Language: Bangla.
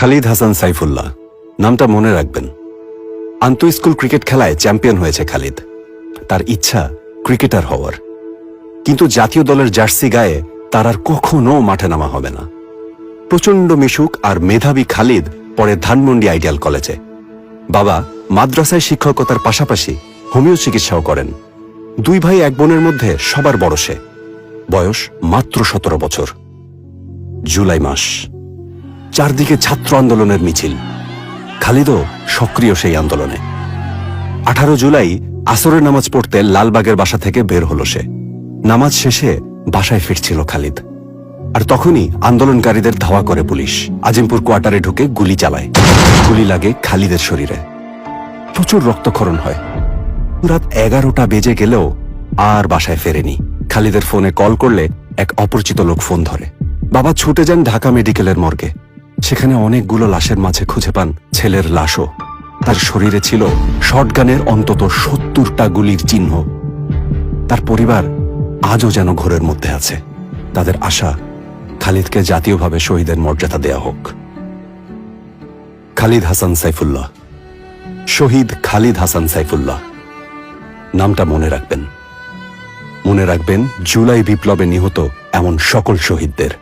খালিদ হাসান সাইফুল্লাহ নামটা মনে রাখবেন। আন্তঃস্কুল ক্রিকেট খেলায় চ্যাম্পিয়ন হয়েছে খালিদ। তার ইচ্ছা ক্রিকেটার হওয়ার, কিন্তু জাতীয় দলের জার্সি গায়ে তার আর কখনো মাঠে নামা হবে না। প্রচণ্ড মিশুক আর মেধাবী খালিদ পরে ধানমন্ডি আইডিয়াল কলেজে। বাবা মাদ্রাসায় শিক্ষকতার পাশাপাশি হোমিও চিকিৎসাও করেন। দুই ভাই এক বোনের মধ্যে সবার বড় সে। বয়স মাত্র 17 বছর। জুলাই মাস, চারদিকে ছাত্র আন্দোলনের মিছিল। খালিদও সক্রিয় সেই আন্দোলনে। 18 জুলাই আসরের নামাজ পড়তে লালবাগের বাসা থেকে বের হলো সে। নামাজ শেষে বাসায় ফিরছিল খালিদ, আর তখনই আন্দোলনকারীদের ধাওয়া করে পুলিশ। আজিমপুর কোয়ার্টারে ঢুকে গুলি চালায়। গুলি লাগে খালিদের শরীরে, প্রচুর রক্তক্ষরণ হয়। রাত 11টা বেজে গেলেও আর বাসায় ফেরেনি। খালিদের ফোনে কল করলে এক অপরিচিত লোক ফোন ধরে। বাবা ছুটে যান ঢাকা মেডিকেলের মর্গে। সেখানে অনেকগুলো লাশের মাঝে খুঁজে পান ছেলের লাশও। তার শরীরে ছিল শটগানের অন্তত 70টা গুলির চিহ্ন। তার পরিবার আজও যেন ঘোরের মধ্যে আছে। তাদের আশা খালিদকে জাতীয়ভাবে শহীদের মর্যাদা দেয়া হোক। খালিদ হাসান সাইফুল্লাহ, শহীদ খালিদ হাসান সাইফুল্লাহ নামটা মনে রাখবেন। মনে রাখবেন জুলাই বিপ্লবে নিহত এমন সকল শহীদদের।